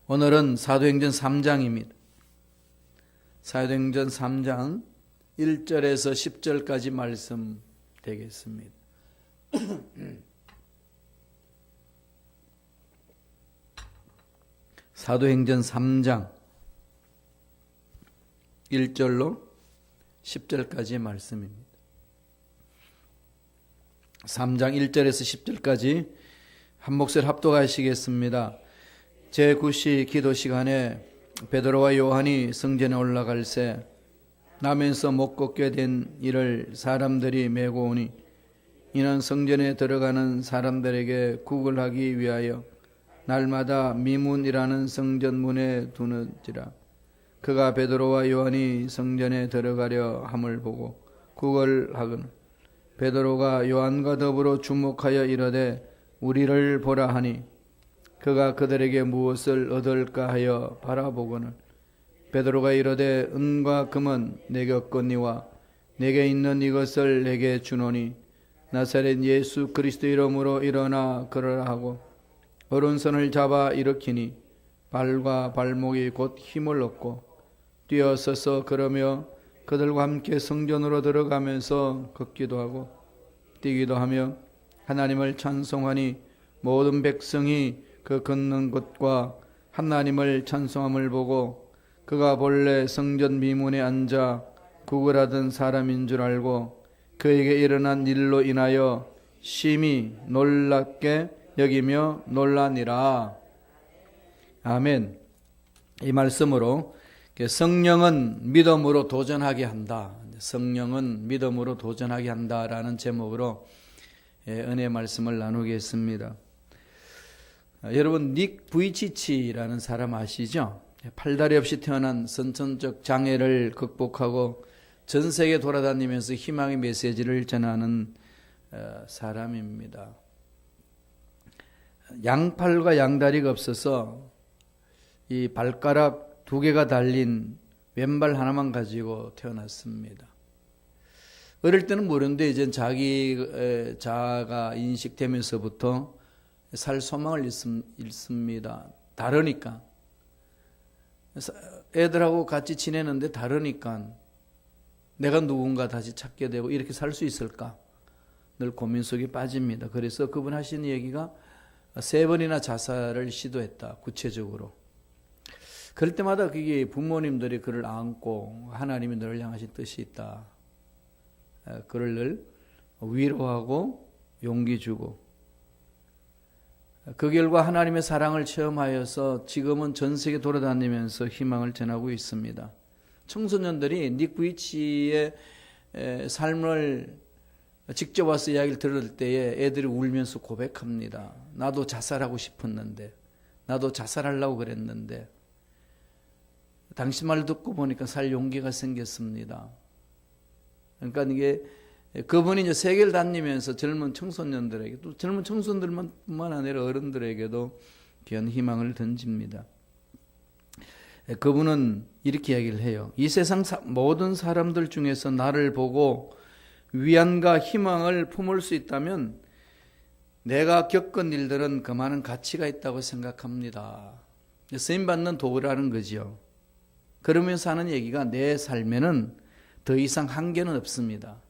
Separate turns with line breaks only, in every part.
오늘은 사도행전 3장입니다. 사도행전 3장 1절에서 10절까지 말씀 되겠습니다. 사도행전 3장 1절로 10절까지의 말씀입니다. 3장 1절에서 10절까지 한 목소리 합독하시겠습니다. 제9시 기도 시간에 베드로와 요한이 성전에 올라갈새 나면서 못 걷게 된 이를 사람들이 메고 오니 이는 성전에 들어가는 사람들에게 구걸하기 위하여 날마다 미문이라는 성전문에 두는지라. 그가 베드로와 요한이 성전에 들어가려 함을 보고 구걸하거늘 베드로가 요한과 더불어 주목하여 이르되 우리를 보라 하니 그가 그들에게 무엇을 얻을까 하여 바라보거늘 베드로가 이르되 은과 금은 내게 없거니와 내게 있는 이것을 내게 주노니 나사렛 예수 그리스도 이름으로 일어나 걸으라 하고 오른손을 잡아 일으키니 발과 발목이 곧 힘을 얻고 뛰어서서 걸으며 그들과 함께 성전으로 들어가면서 걷기도 하고 뛰기도 하며 하나님을 찬송하니 모든 백성이 그 걷는 것과 하나님을 찬송함을 보고 그가 본래 성전 미문에 앉아 구걸하던 사람인 줄 알고 그에게 일어난 일로 인하여 심히 놀랍게 여기며 놀라니라. 아멘. 이 말씀으로 성령은 믿음으로 도전하게 한다. 성령은 믿음으로 도전하게 한다라는 제목으로 은혜의 말씀을 나누겠습니다. 여러분 닉 부이치치라는 사람 아시죠? 팔다리 없이 태어난 선천적 장애를 극복하고 전 세계 돌아다니면서 희망의 메시지를 전하는 사람입니다. 양팔과 양다리가 없어서 이 발가락 2개가 달린 왼발 하나만 가지고 태어났습니다. 어릴 때는 모르는데 이제 자아가 인식되면서부터 살 소망을 잃습니다. 다르니까. 애들하고 같이 지내는데 다르니까 내가 누군가 다시 찾게 되고 이렇게 살 수 있을까? 늘 고민 속에 빠집니다. 그래서 그분 하시는 얘기가 3번이나 자살을 시도했다. 구체적으로. 그럴 때마다 그게 부모님들이 그를 안고 하나님이 너를 향하신 뜻이 있다. 그를 늘 위로하고 용기 주고 그 결과 하나님의 사랑을 체험하여서 지금은 전 세계 돌아다니면서 희망을 전하고 있습니다. 청소년들이 닉 부이치의 삶을 직접 와서 이야기를 들을 때에 애들이 울면서 고백합니다. 나도 자살하고 싶었는데 나도 자살하려고 그랬는데 당신 말 듣고 보니까 살 용기가 생겼습니다. 그러니까 이게 그분이 이제 세계를 다니면서 젊은 청소년들에게 또 젊은 청소년들뿐만 아니라 어른들에게도 귀한 희망을 던집니다. 그분은 이렇게 이야기를 해요. 이 세상 모든 사람들 중에서 나를 보고 위안과 희망을 품을 수 있다면 내가 겪은 일들은 그만한 가치가 있다고 생각합니다. 쓰임받는 도구라는 거죠. 그러면서 하는 얘기가 내 삶에는 더 이상 한계는 없습니다.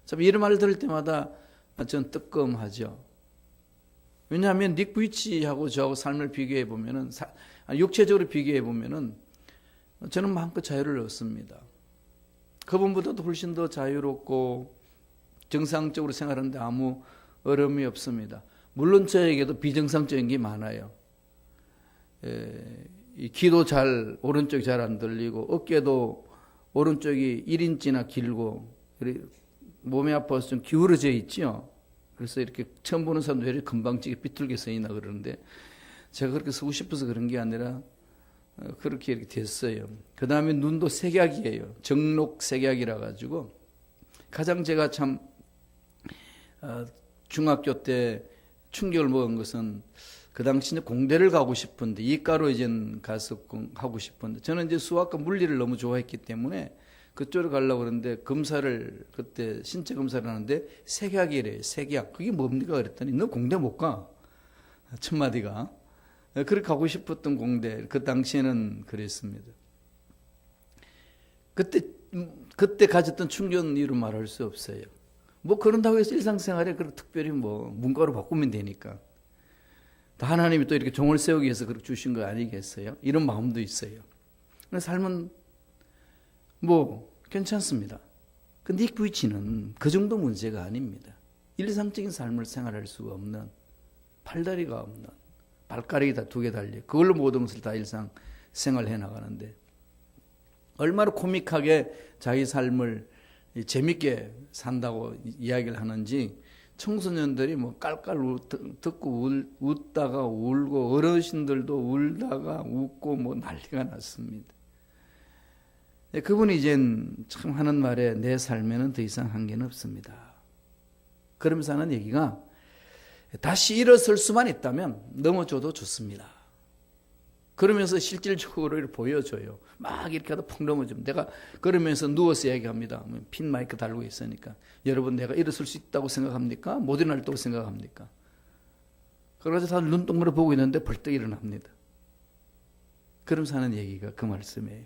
참 이런 말을 들을 때마다 전 뜨끔하죠. 왜냐하면 닉 부이치하고 저하고 삶을 비교해 보면은 육체적으로 비교해 보면은 저는 마음껏 자유를 얻습니다. 그분보다도 훨씬 더 자유롭고 정상적으로 생활하는데 아무 어려움이 없습니다. 물론 저에게도 비정상적인 게 많아요. 이 귀도 오른쪽이 잘 안 들리고 어깨도 오른쪽이 1인치나 길고 몸이 아파서 좀 기울어져 있죠. 그래서 이렇게 처음 보는 사람도 왜 이렇게 금방지게 삐뚤게 써있나 그러는데 제가 그렇게 쓰고 싶어서 그런 게 아니라 그렇게 이렇게 됐어요. 그 다음에 눈도 색약이에요. 정록색약이라 가지고 가장 제가 참 중학교 때 충격을 먹은 것은 그 당시 이제 공대를 가고 싶은데 이과로 이제 가서 하고 싶은데 저는 이제 수학과 물리를 너무 좋아했기 때문에 그쪽으로 가려고 그러는데 검사를 그때 신체 검사를 하는데 색약이래요. 색약. 그게 뭡니까 그랬더니 너 공대 못 가. 첫 마디가. 그렇게 가고 싶었던 공대, 그 당시에는 그랬습니다. 그때 가졌던 충격은 이루 말할 수 없어요. 뭐 그런다고 해서 일상생활에 그렇게 특별히 뭐 문과로 바꾸면 되니까. 하나님이 또 이렇게 종을 세우기 위해서 그렇게 주신 거 아니겠어요? 이런 마음도 있어요. 삶은 뭐 괜찮습니다. 근데 이 귀치는 그 정도 문제가 아닙니다. 일상적인 삶을 생활할 수가 없는, 팔다리가 없는, 발가락이 다 2개 달려 그걸로 모든 것을 다 일상 생활해 나가는데 얼마나 코믹하게 자기 삶을 재밌게 산다고 이야기를 하는지 청소년들이 뭐 깔깔 듣고 웃다가 울고 어르신들도 울다가 웃고 뭐 난리가 났습니다. 그분이 이젠 참 하는 말에 내 삶에는 더 이상 한계는 없습니다. 그러면서 하는 얘기가 다시 일어설 수만 있다면 넘어져도 좋습니다. 그러면서 실질적으로 이렇게 보여줘요. 막 이렇게 하다 펑 넘어지면 내가 그러면서 누워서 얘기합니다. 핀 마이크 달고 있으니까 여러분 내가 일어설 수 있다고 생각합니까? 못 일어날 수 생각합니까? 그래서 다들 눈동그려 보고 있는데 벌떡 일어납니다. 그러면서 하는 얘기가 그 말씀이에요.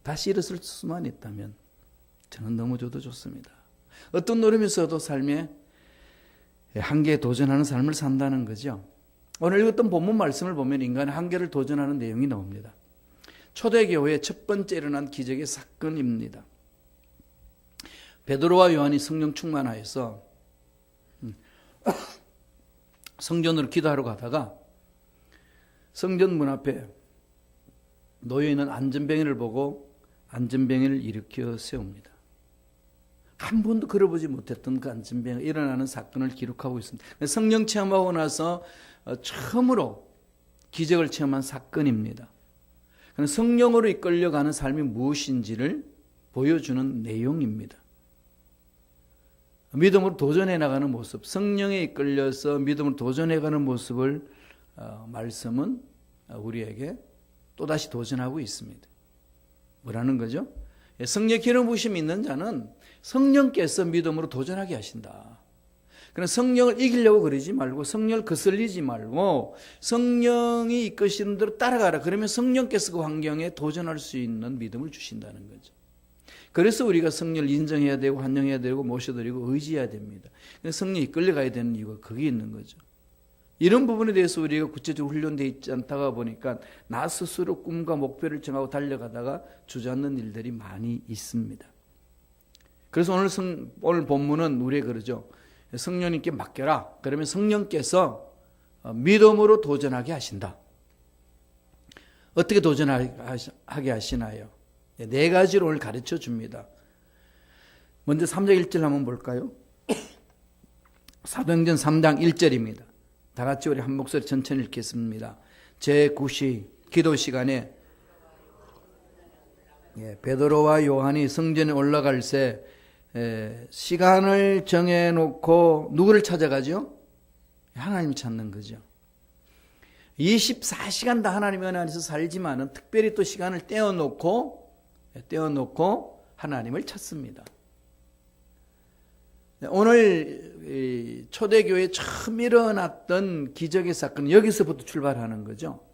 다시 일어설 수만 있다면 저는 넘어져도 좋습니다. 어떤 노름에서도 삶에 한계에 도전하는 삶을 산다는 거죠. 오늘 읽었던 본문 말씀을 보면 인간의 한계를 도전하는 내용이 나옵니다. 초대교회의 첫 번째 일어난 기적의 사건입니다. 베드로와 요한이 성령 충만하여서 성전으로 기도하러 가다가 성전 문 앞에 놓여있는 안전뱅이를 보고 안전뱅이를 일으켜 세웁니다. 한 번도 걸어보지 못했던 그 안전뱅이가 일어나는 사건을 기록하고 있습니다. 성령 체험하고 나서 처음으로 기적을 체험한 사건입니다. 성령으로 이끌려가는 삶이 무엇인지를 보여주는 내용입니다. 믿음으로 도전해 나가는 모습, 성령에 이끌려서 믿음으로 도전해가는 모습을 말씀은 우리에게 또다시 도전하고 있습니다. 뭐라는 거죠? 성령 기름 부심이 있는 자는 성령께서 믿음으로 도전하게 하신다. 그럼 성령을 이기려고 그러지 말고 성령을 거슬리지 말고 성령이 이끄시는 대로 따라가라. 그러면 성령께서 그 환경에 도전할 수 있는 믿음을 주신다는 거죠. 그래서 우리가 성령을 인정해야 되고 환영해야 되고 모셔드리고 의지해야 됩니다. 성령이 이끌려가야 되는 이유가 거기에 있는 거죠. 이런 부분에 대해서 우리가 구체적으로 훈련되어 있지 않다가 보니까 나 스스로 꿈과 목표를 정하고 달려가다가 주저앉는 일들이 많이 있습니다. 그래서 오늘 본문은 우리에게 그러죠. 성령님께 맡겨라. 그러면 성령께서 믿음으로 도전하게 하신다. 어떻게 도전하게 하시나요? 4가지로 오늘 가르쳐 줍니다. 먼저 3장 1절 한번 볼까요? 사도행전 3장 1절입니다. 다 같이 우리 한 목소리 천천히 읽겠습니다. 제9시 기도 시간에 베드로와 요한이 성전에 올라갈 새 시간을 정해놓고 누구를 찾아가죠? 하나님을 찾는 거죠. 24시간 다 하나님 은혜 안에서 살지만은 특별히 또 시간을 떼어놓고 하나님을 찾습니다. 오늘 초대교회에 처음 일어났던 기적의 사건은 여기서부터 출발하는 거죠.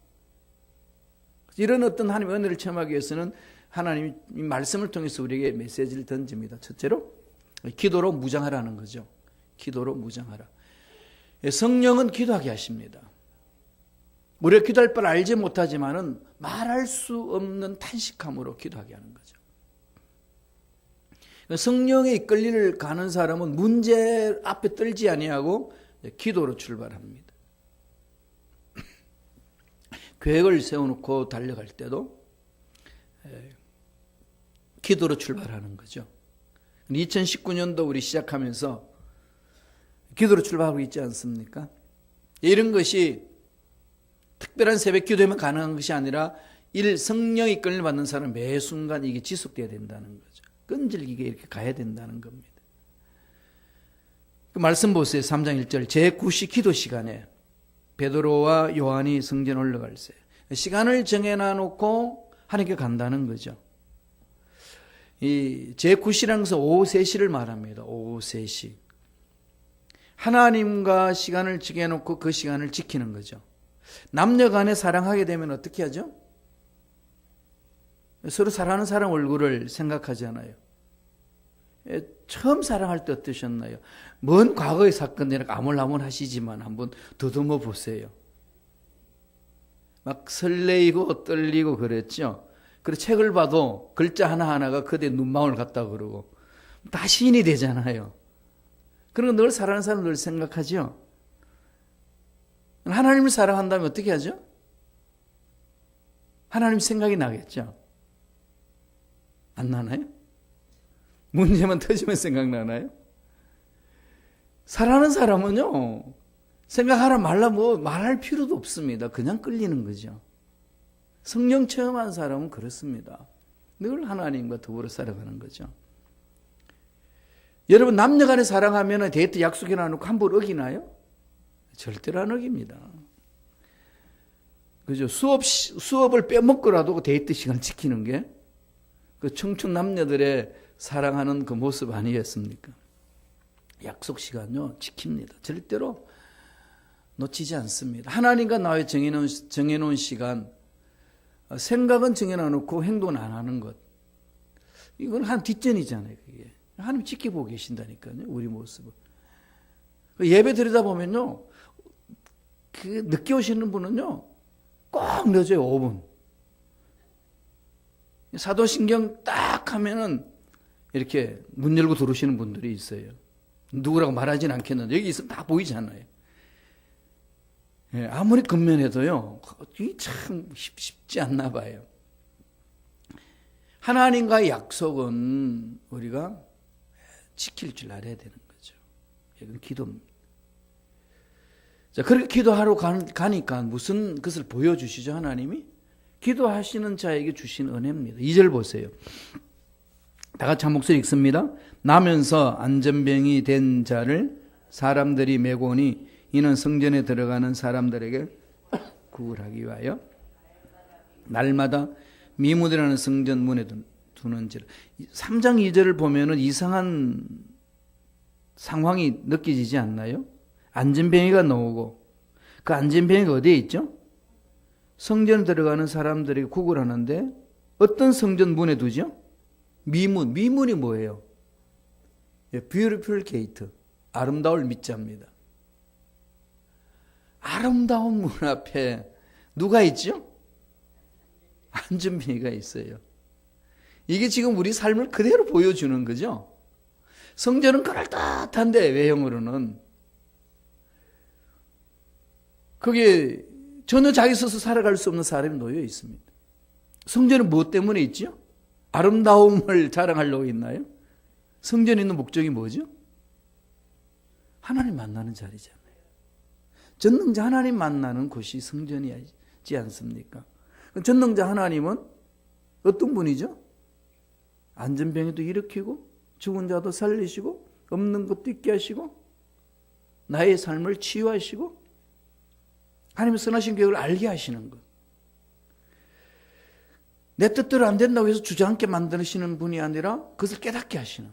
이런 어떤 하나님의 은혜를 체험하기 위해서는 하나님이 말씀을 통해서 우리에게 메시지를 던집니다. 첫째로 기도로 무장하라는 거죠. 기도로 무장하라. 성령은 기도하게 하십니다. 우리가 기도할 바를 알지 못하지만은 말할 수 없는 탄식함으로 기도하게 하는 거죠. 성령의 이끌림을 가는 사람은 문제 앞에 떨지 아니하고 기도로 출발합니다. 계획을 세워놓고 달려갈 때도 기도로 출발하는 거죠. 2019년도 우리 시작하면서 기도로 출발하고 있지 않습니까? 이런 것이 특별한 새벽 기도에만 가능한 것이 아니라 성령의 이끌림을 받는 사람은 매 순간 이게 지속돼야 된다는 거죠. 끈질기게 이렇게 가야 된다는 겁니다. 그 말씀 보세요. 3장 1절 제9시 기도 시간에 베드로와 요한이 성전 올라갈새 시간을 정해놔놓고 하나님께 간다는 거죠. 이 제9시라는 것은 오후 3시를 말합니다. 오후 3시. 하나님과 시간을 정해놓고 그 시간을 지키는 거죠. 남녀 간에 사랑하게 되면 어떻게 하죠? 서로 사랑하는 사람 얼굴을 생각하잖아요. 처음 사랑할 때 어떠셨나요? 먼 과거의 사건이라 아물아물하시지만 한번 더듬어 보세요. 막 설레이고 떨리고 그랬죠. 그리고 책을 봐도 글자 하나하나가 그대 눈망울 같다 그러고 다 시인이 되잖아요. 그런 거 늘 사랑하는 사람 늘 생각하죠. 하나님을 사랑한다면 어떻게 하죠? 하나님 생각이 나겠죠. 안 나나요? 문제만 터지면 생각나나요? 사랑하는 사람은요, 생각하라 말라 뭐 말할 필요도 없습니다. 그냥 끌리는 거죠. 성령 체험한 사람은 그렇습니다. 늘 하나님과 더불어 살아가는 거죠. 여러분, 남녀 간에 사랑하면 데이트 약속이나 놓고 함부로 어기나요? 절대로 안 어깁니다. 그죠? 수업을 빼먹고라도 데이트 시간 지키는 게 그 청춘 남녀들의 사랑하는 그 모습 아니겠습니까? 약속 시간요, 지킵니다. 절대로 놓치지 않습니다. 하나님과 나의 정해놓은 시간, 생각은 정해놓고 행동은 안 하는 것. 이건 한 뒷전이잖아요, 그게. 하나님 지켜보고 계신다니까요, 우리 모습을. 예배 드리다 보면요, 그 늦게 오시는 분은요, 꼭 늦어요, 5분. 사도신경 딱 하면은 이렇게 문 열고 들어오시는 분들이 있어요. 누구라고 말하진 않겠는데, 여기 있으면 다 보이잖아요. 예, 아무리 근면해도요, 이게 참 쉽지 않나 봐요. 하나님과의 약속은 우리가 지킬 줄 알아야 되는 거죠. 이건 기도입니다. 자, 그렇게 기도하러 가니까 무슨 것을 보여주시죠, 하나님이? 기도하시는 자에게 주신 은혜입니다. 2절 보세요. 다 같이 한 목소리 읽습니다. 나면서 안전병이 된 자를 사람들이 메고 오니 이는 성전에 들어가는 사람들에게 구걸하기 위하여 날마다 미무드라는 성전 문에 두는지라. 3장 2절을 보면은 이상한 상황이 느껴지지 않나요? 안전병이가 나오고 그 안전병이가 어디에 있죠? 성전에 들어가는 사람들에게 구걸하는데 어떤 성전 문에 두죠? 미문이 뭐예요? Beautiful gate, 아름다울 밑자입니다. 아름다운 문 앞에 누가 있죠? 안전병이가 있어요. 이게 지금 우리 삶을 그대로 보여주는 거죠. 성전은 그럴듯한데 외형으로는 거기에 전혀 자기 스스로 살아갈 수 없는 사람이 놓여 있습니다. 성전은 무엇 때문에 있죠? 아름다움을 자랑하려고 있나요? 성전에 있는 목적이 뭐죠? 하나님 만나는 자리잖아요. 전능자 하나님 만나는 곳이 성전이지 않습니까? 전능자 하나님은 어떤 분이죠? 안전병에도 일으키고 죽은 자도 살리시고 없는 것도 있게 하시고 나의 삶을 치유하시고 하나님의 선하신 계획을 알게 하시는 것. 내 뜻대로 안 된다고 해서 주저앉게 만드시는 분이 아니라 그것을 깨닫게 하시는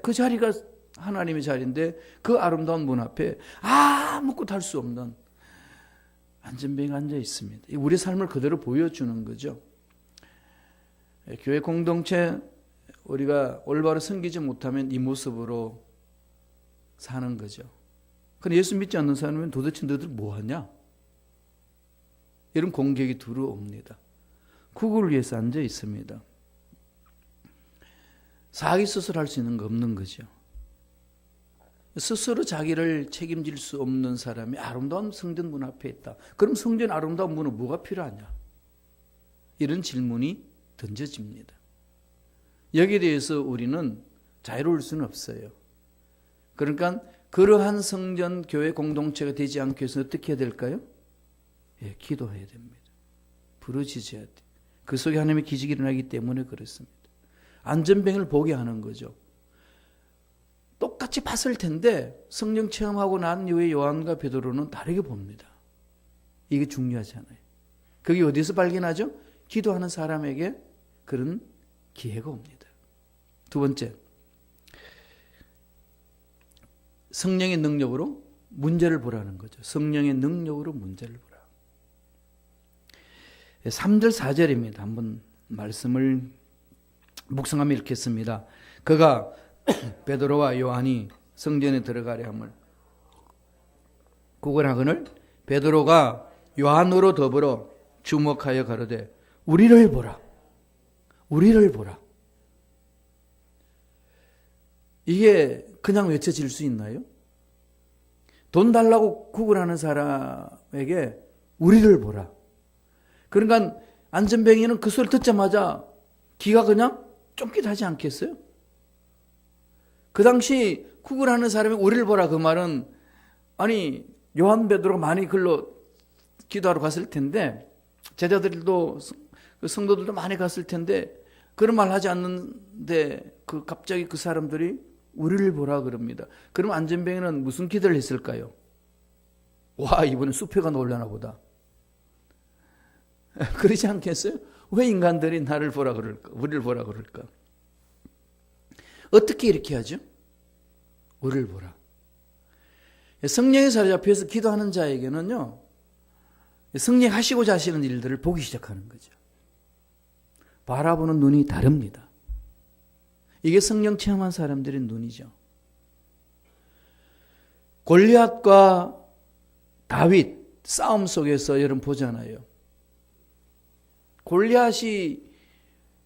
그 자리가 하나님의 자리인데 그 아름다운 문 앞에 아무것도 할 수 없는 안전병이 앉아 있습니다. 우리 삶을 그대로 보여주는 거죠. 교회 공동체 우리가 올바로 섬기지 못하면 이 모습으로 사는 거죠. 그런데 예수 믿지 않는 사람은 도대체 너희들 뭐하냐? 이런 공격이 들어옵니다. 그걸 위해서 앉아 있습니다. 자기 스스로 할 수 있는 거 없는 거죠. 스스로 자기를 책임질 수 없는 사람이 아름다운 성전 문 앞에 있다. 그럼 성전 아름다운 문은 뭐가 필요하냐? 이런 질문이 던져집니다. 여기에 대해서 우리는 자유로울 수는 없어요. 그러니까 그러한 성전 교회 공동체가 되지 않기 위해서 어떻게 해야 될까요? 예, 기도해야 됩니다. 부르짖어야 돼. 그 속에 하나님의 기적이 일어나기 때문에 그렇습니다. 안전병을 보게 하는 거죠. 똑같이 봤을 텐데 성령 체험하고 난 이후에 요한과 베드로는 다르게 봅니다. 이게 중요하잖아요. 그게 어디서 발견하죠? 기도하는 사람에게 그런 기회가 옵니다. 두 번째, 성령의 능력으로 문제를 보라는 거죠. 성령의 능력으로 문제를 보라. 3절 4절입니다. 한번 말씀을 묵상하며 읽겠습니다. 그가 베드로와 요한이 성전에 들어가려 함을 구걸하거늘 베드로가 요한으로 더불어 주목하여 가로되 우리를 보라. 우리를 보라. 이게 그냥 외쳐질 수 있나요? 돈 달라고 구걸하는 사람에게 우리를 보라. 그러니까 안전뱅이는 그 소리를 듣자마자 귀가 그냥 쫑깃하지 않겠어요? 그 당시 구걸하는 사람이 우리를 보라 그 말은 아니 요한 베드로가 많이 글로 기도하러 갔을 텐데 제자들도 성도들도 많이 갔을 텐데 그런 말 하지 않는데 갑자기 그 사람들이 우리를 보라 그럽니다. 그럼 안전뱅이는 무슨 기도를 했을까요? 와 이번엔 수표가 놀라나 보다. 그러지 않겠어요? 왜 인간들이 나를 보라 그럴까? 우리를 보라 그럴까? 어떻게 이렇게 하죠? 우리를 보라. 성령의 사로잡혀서 기도하는 자에게는요, 성령 하시고자 하시는 일들을 보기 시작하는 거죠. 바라보는 눈이 다릅니다. 이게 성령 체험한 사람들의 눈이죠. 골리앗과 다윗 싸움 속에서 여러분 보잖아요. 골리앗이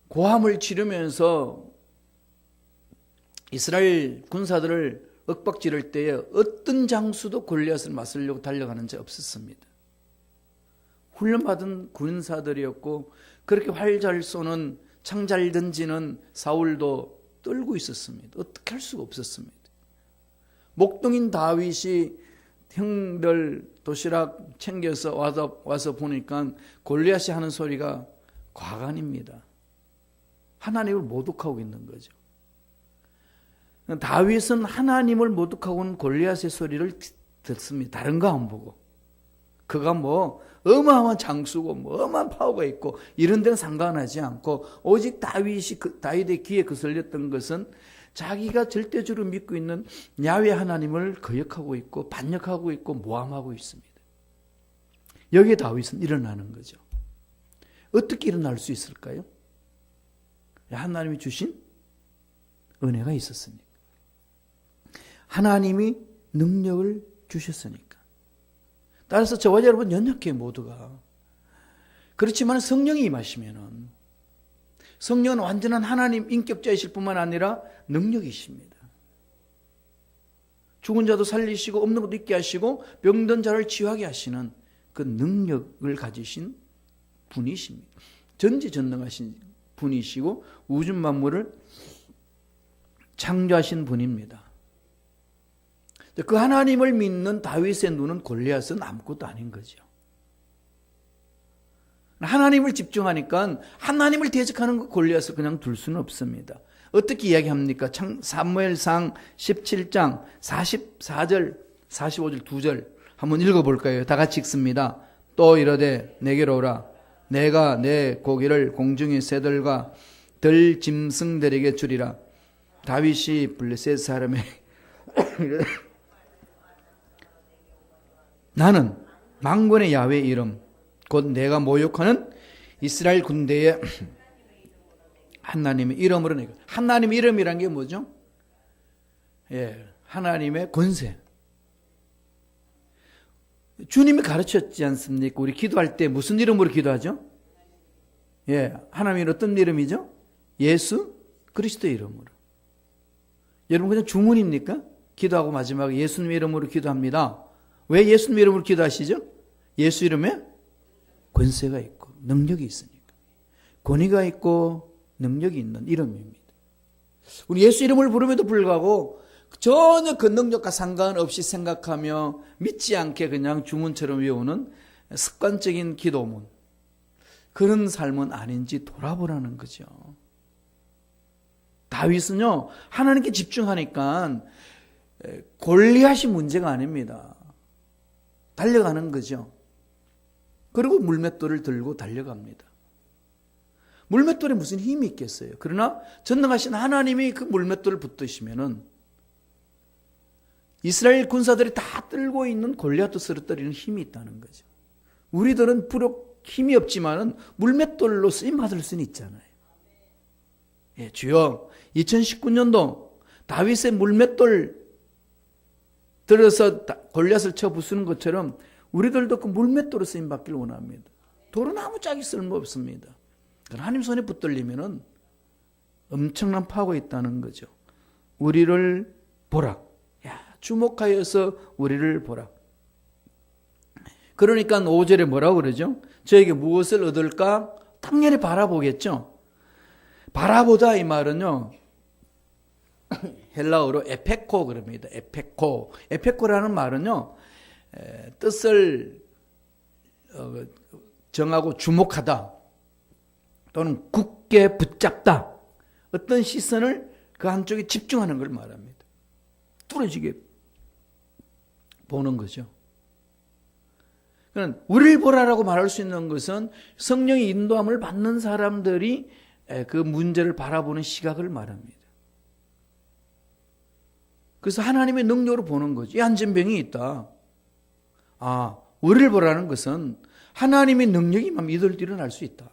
고함을 지르면서 이스라엘 군사들을 윽박지를 때에 어떤 장수도 골리앗을 맞서려고 달려가는 자 없었습니다. 훈련받은 군사들이었고 그렇게 활 잘 쏘는 창 잘 던지는 사울도 떨고 있었습니다. 어떻게 할 수가 없었습니다. 목동인 다윗이 형들 도시락 챙겨서 와서 보니까 골리앗이 하는 소리가 과간입니다. 하나님을 모독하고 있는 거죠. 다윗은 하나님을 모독하고는 골리앗의 소리를 듣습니다. 다른 거 안 보고. 그가 뭐 어마어마한 장수고 뭐 어마어마한 파워가 있고 이런 데는 상관하지 않고 오직 다윗의 귀에 거슬렸던 것은 자기가 절대적으로 믿고 있는 야훼 하나님을 거역하고 있고 반역하고 있고 모함하고 있습니다. 여기에 다윗은 일어나는 거죠. 어떻게 일어날 수 있을까요? 하나님이 주신 은혜가 있었으니까. 하나님이 능력을 주셨으니까. 따라서 저와 여러분 연약해 모두가. 그렇지만 성령이 임하시면은 성령은 완전한 하나님 인격자이실 뿐만 아니라 능력이십니다. 죽은 자도 살리시고 없는 것도 있게 하시고 병든 자를 치유하게 하시는 그 능력을 가지신 분이십니다. 전지전능하신 분이시고 우주 만물을 창조하신 분입니다. 그 하나님을 믿는 다윗의 눈은 골리앗은 아무것도 아닌 거죠. 하나님을 집중하니까 하나님을 대적하는 그 골리앗을 그냥 둘 수는 없습니다. 어떻게 이야기합니까? 사무엘상 17장 44절 45절 2절 한번 읽어볼까요? 다 같이 읽습니다. 또 이르되 내게로 오라. 내가 내 고기를 공중의 새들과 들 짐승들에게 주리라. 다윗이 블레셋 사람의 나는 만군의 야훼의 이름 곧 내가 모욕하는 이스라엘 군대의 하나님의 이름으로 내가. 하나님의 이름이란 게 뭐죠? 하나님의 권세. 주님이 가르쳤지 않습니까? 우리 기도할 때 무슨 이름으로 기도하죠? 하나님의 어떤 이름이죠? 예수 그리스도의 이름으로. 여러분 그냥 주문입니까? 기도하고 마지막에 예수님의 이름으로 기도합니다. 왜 예수님 이름으로 기도하시죠? 예수 이름에 권세가 있고 능력이 있으니까. 권위가 있고 능력이 있는 이름입니다. 우리 예수 이름을 부름에도 불구하고 전혀 그 능력과 상관없이 생각하며 믿지 않게 그냥 주문처럼 외우는 습관적인 기도문. 그런 삶은 아닌지 돌아보라는 거죠. 다윗은요, 하나님께 집중하니까 골리앗이 문제가 아닙니다. 달려가는 거죠. 그리고 물맷돌을 들고 달려갑니다. 물맷돌에 무슨 힘이 있겠어요? 그러나 전능하신 하나님이 그 물맷돌을 붙드시면은 이스라엘 군사들이 다 들고 있는 골리앗도 쓰러뜨리는 힘이 있다는 거죠. 우리들은 비록 힘이 없지만은 물맷돌로 쓰임 받을 수는 있잖아요. 예, 주여 2019년도 다윗의 물맷돌 들어서 골리앗을 쳐 부수는 것처럼 우리들도 그 물맷돌로 쓰임 받기를 원합니다. 돌은 아무 짝이 쓸모 없습니다. 하나님 손에 붙들리면은 엄청난 파워가 있다는 거죠. 우리를 보라. 야, 주목하여서 우리를 보라. 그러니까 5절에 뭐라고 그러죠? 저에게 무엇을 얻을까? 당연히 바라보겠죠. 바라보다 이 말은요, 헬라어로 에페코 그럽니다. 에페코. 에페코라는 말은요, 뜻을 정하고 주목하다 또는 굳게 붙잡다. 어떤 시선을 그 한쪽에 집중하는 걸 말합니다. 뚫어지게 보는 거죠. 그러니까 우리를 보라라고 말할 수 있는 것은 성령의 인도함을 받는 사람들이 그 문제를 바라보는 시각을 말합니다. 그래서 하나님의 능력으로 보는 거죠. 이 안전병이 있다. 아, 우리를 보라는 것은 하나님의 능력이 이들도 일어날 수 있다.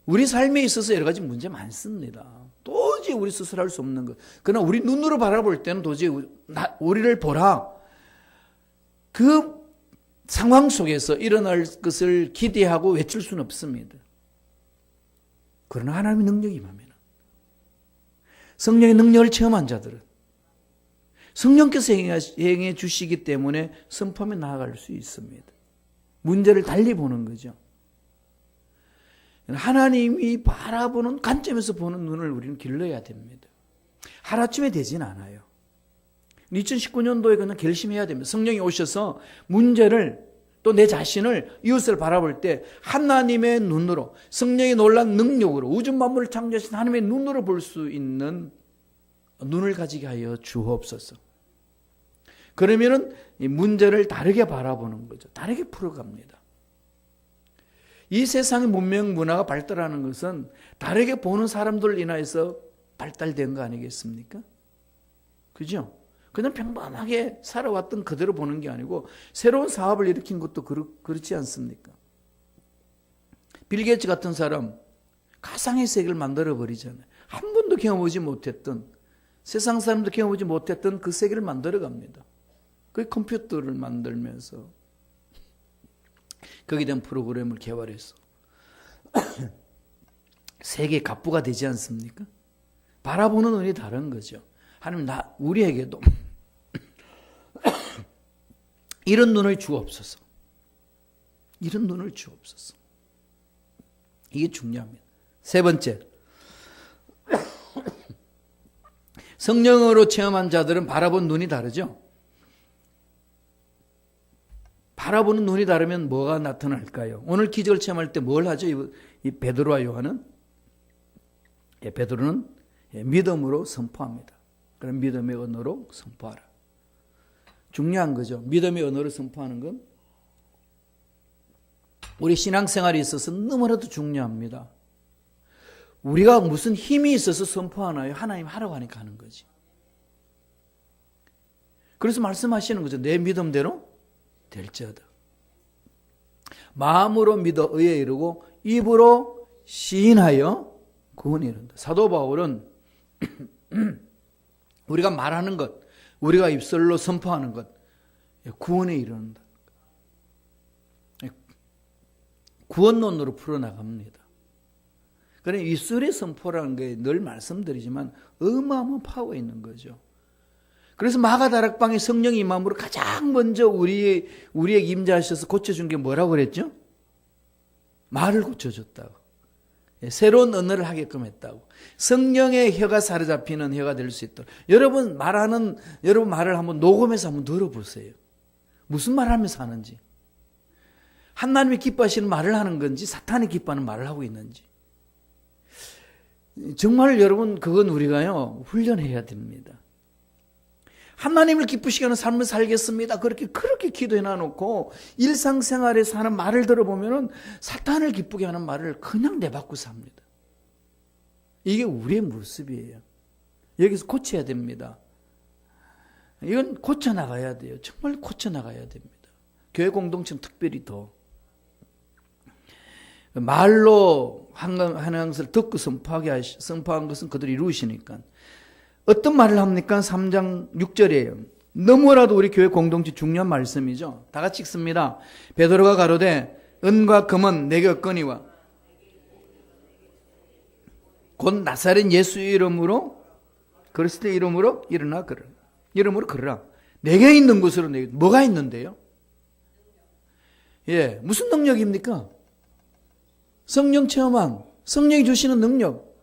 우리 삶에 있어서 여러 가지 문제 많습니다. 도저히 우리 스스로 할 수 없는 것. 그러나 우리 눈으로 바라볼 때는 도저히 우리를 보라. 그 상황 속에서 일어날 것을 기대하고 외칠 수는 없습니다. 그러나 하나님의 능력이 임하면 성령의 능력을 체험한 자들은 성령께서 행해 주시기 때문에 선포하며 나아갈 수 있습니다. 문제를 달리 보는 거죠. 하나님이 바라보는 관점에서 보는 눈을 우리는 길러야 됩니다. 하루아침에 되진 않아요. 2019년도에 그냥 결심해야 됩니다. 성령이 오셔서 문제를 또 내 자신을 이웃을 바라볼 때 하나님의 눈으로 성령의 놀라운 능력으로 우주 만물을 창조하신 하나님의 눈으로 볼 수 있는 눈을 가지게 하여 주옵소서. 그러면은 이 문제를 다르게 바라보는 거죠. 다르게 풀어갑니다. 이 세상의 문명 문화가 발달하는 것은 다르게 보는 사람들을 인하여서 발달된 거 아니겠습니까? 그죠? 그냥 평범하게 살아왔던 그대로 보는 게 아니고 새로운 사업을 일으킨 것도 그렇지 않습니까? 빌 게이츠 같은 사람 가상의 세계를 만들어버리잖아요. 한 번도 경험하지 못했던 세상 사람도 경험하지 못했던 그 세계를 만들어갑니다. 그 컴퓨터를 만들면서 거기에 대한 프로그램을 개발해서 세계 갑부가 되지 않습니까? 바라보는 눈이 다른 거죠. 하나님 우리에게도 이런 눈을 주옵소서. 이런 눈을 주옵소서. 이게 중요합니다. 세 번째, 성령으로 체험한 자들은 바라본 눈이 다르죠. 바라보는 눈이 다르면 뭐가 나타날까요? 오늘 기적을 체험할 때 뭘 하죠? 이 베드로와 요한은? 베드로는 믿음으로 선포합니다. 그럼 믿음의 언어로 선포하라. 중요한 거죠. 믿음의 언어로 선포하는 건 우리 신앙생활에 있어서 너무나도 중요합니다. 우리가 무슨 힘이 있어서 선포하나요? 하나님 하라고 하니까 하는 거지. 그래서 말씀하시는 거죠. 내 믿음대로 될지어다. 마음으로 믿어 의에 이르고 입으로 시인하여 구원에 이른다. 사도 바울은 우리가 말하는 것, 우리가 입술로 선포하는 것, 구원에 이른다. 구원론으로 풀어나갑니다. 그러니 입술의 선포라는 게 늘 말씀드리지만 어마어마한 파워가 있는 거죠. 그래서 마가다락방에 성령이 임함으로 가장 먼저 우리에게 임재하셔서 고쳐준 게 뭐라고 그랬죠? 말을 고쳐줬다고. 새로운 언어를 하게끔 했다고. 성령의 혀가 사로잡히는 혀가 될 수 있도록. 여러분 말을 한번 녹음해서 한번 들어보세요. 무슨 말 하면서 하는지. 하나님이 기뻐하시는 말을 하는 건지 사탄이 기뻐하는 말을 하고 있는지. 정말 여러분 그건 우리가요 훈련해야 됩니다. 하나님을 기쁘시게 하는 삶을 살겠습니다. 그렇게 기도해 놔놓고 일상생활에서 하는 말을 들어보면은 사탄을 기쁘게 하는 말을 그냥 내뱉고 삽니다. 이게 우리의 모습이에요. 여기서 고쳐야 됩니다. 이건 고쳐나가야 돼요. 정말 고쳐나가야 됩니다. 교회 공동체는 특별히 더. 말로 하는 것을 듣고 선포한 것은 그들이 이루시니까. 어떤 말을 합니까? 3장 6절이에요. 너무나도 우리 교회 공동체 중요한 말씀이죠. 다 같이 읽습니다. 베드로가 가로되 은과 금은 내게 없거니와 곧 나사렛 예수 이름으로 그리스도의 이름으로 일어나 걸으라. 이름으로 걸으라. 내게 있는 것으로 내게. 뭐가 있는데요? 예, 무슨 능력입니까? 성령 체험한, 성령이 주시는 능력.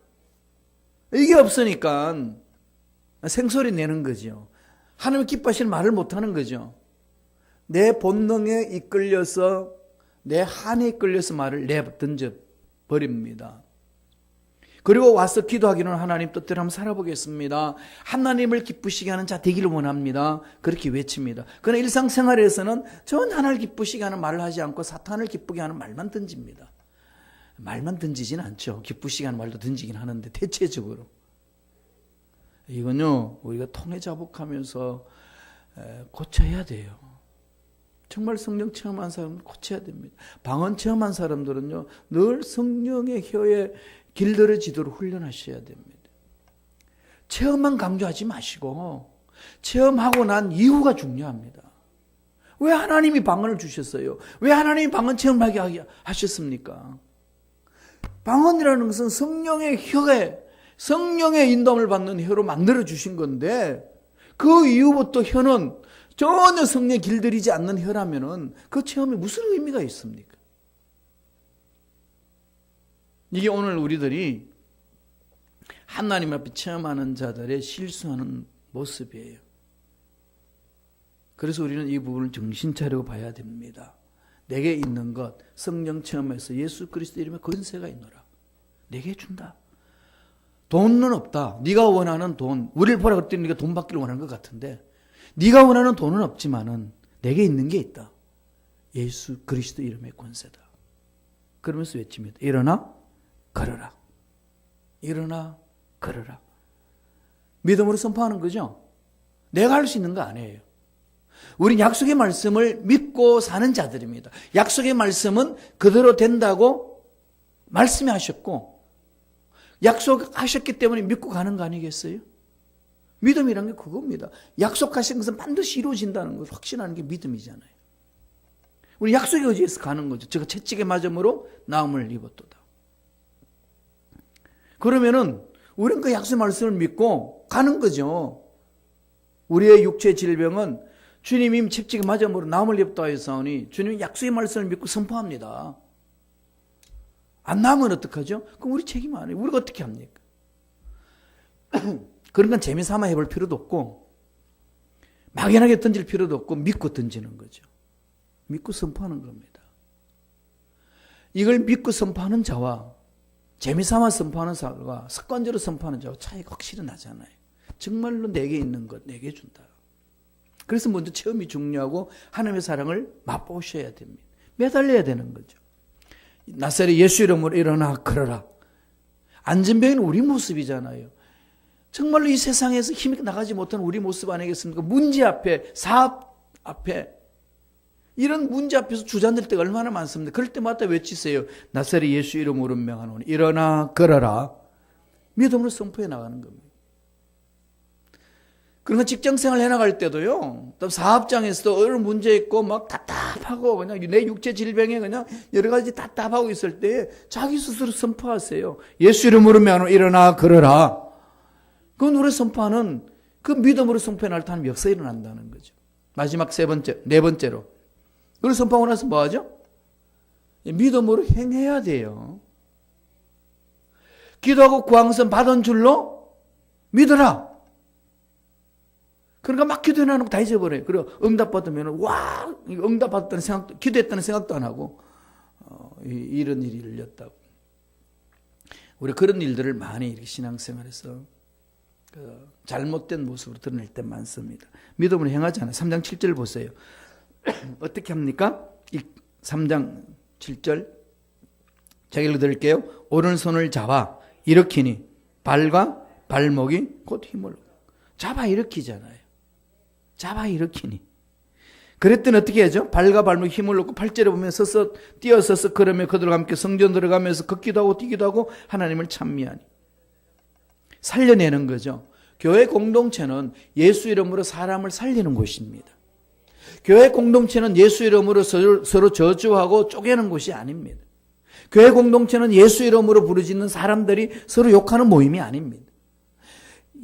이게 없으니까 생소리 내는 거죠. 하나님 기뻐하시는 말을 못하는 거죠. 내 본능에 이끌려서, 내 한에 이끌려서 말을 던져 버립니다. 그리고 와서 기도하기는 하나님 뜻대로 한번 살아보겠습니다. 하나님을 기쁘시게 하는 자 되기를 원합니다. 그렇게 외칩니다. 그러나 일상생활에서는 전 하나님을 기쁘시게 하는 말을 하지 않고 사탄을 기쁘게 하는 말만 던집니다. 말만 던지진 않죠. 기쁘시게 하는 말도 던지긴 하는데 대체적으로. 이건요, 우리가 통해 자복하면서 고쳐야 돼요. 정말 성령 체험한 사람은 고쳐야 됩니다. 방언 체험한 사람들은요, 늘 성령의 혀에 길들여지도록 훈련하셔야 됩니다. 체험만 강조하지 마시고 체험하고 난 이후가 중요합니다. 왜 하나님이 방언을 주셨어요? 왜 하나님이 방언 체험하게 하셨습니까? 방언이라는 것은 성령의 혀에, 성령의 인도함을 받는 혀로 만들어 주신 건데, 그 이후부터 혀는 전혀 성령에 길들이지 않는 혀라면은 그 체험에 무슨 의미가 있습니까? 이게 오늘 우리들이 하나님 앞에 체험하는 자들의 실수하는 모습이에요. 그래서 우리는 이 부분을 정신 차리고 봐야 됩니다. 내게 있는 것, 성령 체험에서 예수 그리스도 이름에 권세가 있노라. 내게 준다. 돈은 없다. 네가 원하는 돈, 우리를 보라 그랬더니 네가 돈 받기를 원하는 것 같은데, 네가 원하는 돈은 없지만은 내게 있는 게 있다. 예수 그리스도 이름의 권세다. 그러면서 외칩니다. 일어나 걸어라. 일어나 걸어라. 믿음으로 선포하는 거죠. 내가 할 수 있는 거 아니에요. 우린 약속의 말씀을 믿고 사는 자들입니다. 약속의 말씀은 그대로 된다고 말씀해 하셨고, 약속하셨기 때문에 믿고 가는 거 아니겠어요? 믿음이란 게 그겁니다. 약속하신 것은 반드시 이루어진다는 걸 확신하는 게 믿음이잖아요. 우리 약속의 의지에서 가는 거죠. 제가 채찍에 맞음으로 나음을 입었도다. 그러면은 우리는 그 약속의 말씀을 믿고 가는 거죠. 우리의 육체의 질병은 주님이 채찍에 맞음으로 나음을 입었다 하였사오니 주님이 약속의 말씀을 믿고 선포합니다. 안 나으면 어떡하죠? 그럼 우리 책임 아니에요. 우리가 어떻게 합니까? 그런 건 재미삼아 해볼 필요도 없고 막연하게 던질 필요도 없고 믿고 던지는 거죠. 믿고 선포하는 겁니다. 이걸 믿고 선포하는 자와 재미삼아 선포하는 자와 습관적으로 선포하는 자와 차이가 확실히 나잖아요. 정말로 내게 있는 것 내게 준다. 그래서 먼저 체험이 중요하고 하나님의 사랑을 맛보셔야 됩니다. 매달려야 되는 거죠. 나사렛 예수 이름으로 일어나 걸어라. 안전병은 우리 모습이잖아요. 정말로 이 세상에서 힘이 나가지 못한 우리 모습 아니겠습니까? 문제 앞에, 사업 앞에, 이런 문제 앞에서 주저앉을 때가 얼마나 많습니다. 그럴 때마다 외치세요. 나사렛 예수 이름으로 명하노니 일어나 걸어라. 믿음으로 선포해 나가는 겁니다. 그러니까 직장생활 해나갈 때도요, 또 사업장에서도 어려운 문제 있고 막 답답하고 그냥 내 육체 질병에 그냥 여러 가지 답답하고 있을 때 자기 스스로 선포하세요. 예수 이름으로 명하노니 일어나 걸어라. 그건 우리 선포하는 그 믿음으로 선포해 나갈 때 하는 역사가 일어난다는 거죠. 마지막 네 번째로. 그걸 선포하고 나서 뭐 하죠? 믿음으로 행해야 돼요. 기도하고 구항선 받은 줄로 믿어라. 그러니까 막 기도해 나는 거 다 잊어버려요. 그리고 응답 받으면 와, 응답 받았다는 생각도, 기도했다는 생각도 안 하고 이런 일이 열렸다고. 우리 그런 일들을 많이 이렇게 신앙생활에서 잘못된 모습으로 드러낼 때 많습니다. 믿음으로 행하잖아요. 3장 7절 보세요. 어떻게 합니까? 3장 7절 제가 읽어드릴게요. 오른손을 잡아 일으키니 발과 발목이 곧 힘을 얻고. 잡아 일으키잖아요. 잡아 일으키니. 그랬더니 어떻게 하죠? 발과 발목 힘을 얻고 8절에 보면 서서 뛰어서서 걸으며 그들과 함께 성전 들어가면서 걷기도 하고 뛰기도 하고 하나님을 찬미하니. 살려내는 거죠. 교회 공동체는 예수 이름으로 사람을 살리는 곳입니다. 교회 공동체는 예수 이름으로 서로 저주하고 쪼개는 곳이 아닙니다. 교회 공동체는 예수 이름으로 부르짖는 사람들이 서로 욕하는 모임이 아닙니다.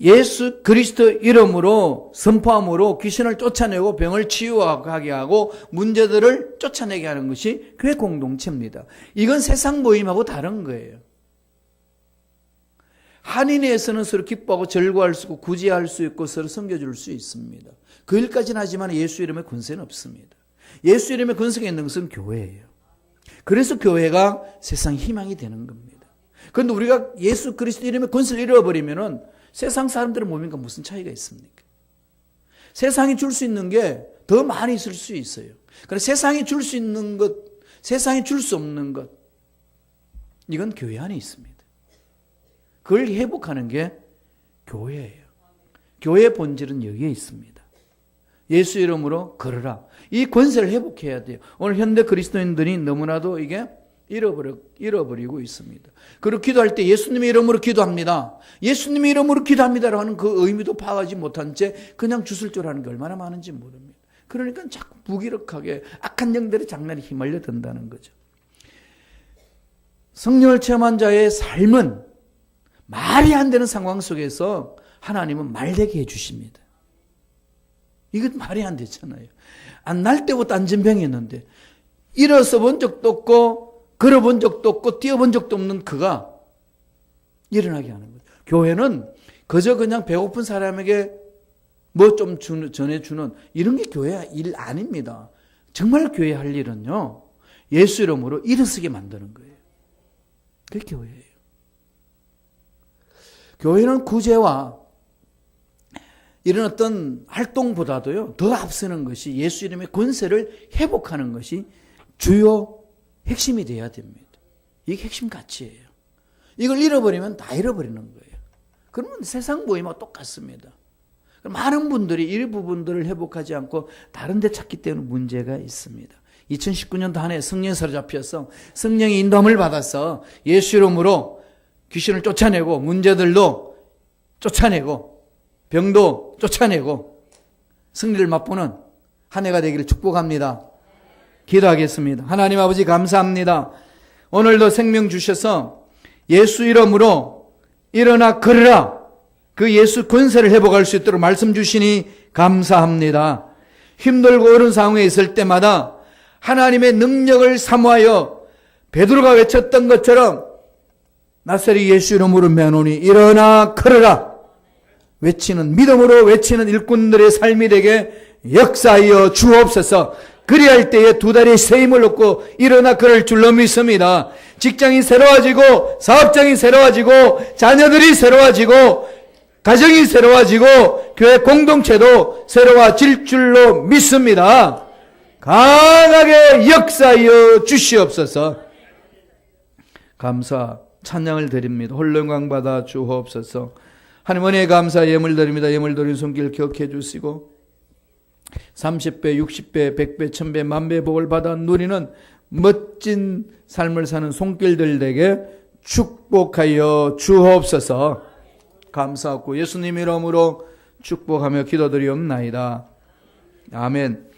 예수 그리스도 이름으로 선포함으로 귀신을 쫓아내고 병을 치유하게 하고 문제들을 쫓아내게 하는 것이 교회 공동체입니다. 이건 세상 모임하고 다른 거예요. 한인회에서는 서로 기뻐하고 절구할 수 있고 구제할 수 있고 서로 섬겨줄 수 있습니다. 그 일까지는 하지만 예수 이름의 권세는 없습니다. 예수 이름의 권세가 있는 것은 교회예요. 그래서 교회가 세상 희망이 되는 겁니다. 그런데 우리가 예수 그리스도 이름의 권세를 잃어버리면은 세상 사람들의 몸인가 무슨 차이가 있습니까? 세상이 줄 수 있는 게 더 많이 있을 수 있어요. 그래서 세상이 줄 수 있는 것, 세상이 줄 수 없는 것, 이건 교회 안에 있습니다. 그걸 회복하는 게 교회예요. 교회의 본질은 여기에 있습니다. 예수 이름으로 걸으라. 이 권세를 회복해야 돼요. 오늘 현대 그리스도인들이 너무나도 이게 잃어버리고 있습니다. 그리고 기도할 때 예수님의 이름으로 기도합니다. 예수님의 이름으로 기도합니다라고 하는 그 의미도 파악하지 못한 채 그냥 주술조라는 게 얼마나 많은지 모릅니다. 그러니까 자꾸 무기력하게 악한 영들의 장난에 휘말려 든다는 거죠. 성령을 체험한 자의 삶은 말이 안 되는 상황 속에서 하나님은 말되게 해주십니다. 이건 말이 안 되잖아요. 안 날 때부터 안전병이었는데 일어서 본 적도 없고 걸어본 적도 없고 뛰어본 적도 없는 그가 일어나게 하는 거예요. 교회는 그저 그냥 배고픈 사람에게 뭐 좀 전해주는 이런 게 교회 일 아닙니다. 정말 교회 할 일은요, 예수 이름으로 일어서게 만드는 거예요. 그게 교회예요. 교회는 구제와 이런 어떤 활동보다도요, 더 앞서는 것이 예수 이름의 권세를 회복하는 것이 주요 핵심이 되어야 됩니다. 이게 핵심 가치예요. 이걸 잃어버리면 다 잃어버리는 거예요. 그러면 세상 모임하고 똑같습니다. 많은 분들이 이 부분들을 회복하지 않고 다른 데 찾기 때문에 문제가 있습니다. 2019년도 한 해 성령에 사로잡혀서 성령의 인도함을 받아서 예수 이름으로 귀신을 쫓아내고 문제들도 쫓아내고 병도 쫓아내고 승리를 맛보는 한 해가 되기를 축복합니다. 기도하겠습니다. 하나님 아버지 감사합니다. 오늘도 생명 주셔서 예수 이름으로 일어나 걸으라. 그 예수 권세를 회복할 수 있도록 말씀 주시니 감사합니다. 힘들고 어려운 상황에 있을 때마다 하나님의 능력을 사모하여 베드로가 외쳤던 것처럼 나사렛 예수 이름으로 매노니 일어나 걸으라. 외치는 믿음으로 외치는 일꾼들의 삶이 되게 역사하여 주옵소서. 그리할 때에 두 다리에 새 힘을 얻고 일어나 걸을 줄로 믿습니다. 직장이 새로워지고 사업장이 새로워지고 자녀들이 새로워지고 가정이 새로워지고 교회 공동체도 새로워질 줄로 믿습니다. 강하게 역사하여 주시옵소서. 감사 찬양을 드립니다. 홀로 영광 받아 주옵소서. 하나님 은혜에 감사 예물 드립니다. 예물 드린 손길 기억해 주시고 30배, 60배, 100배, 1000배, 만배 복을 받아 누리는 멋진 삶을 사는 손길들에게 축복하여 주옵소서. 감사하고 예수님 이름으로 축복하며 기도드리옵나이다. 아멘.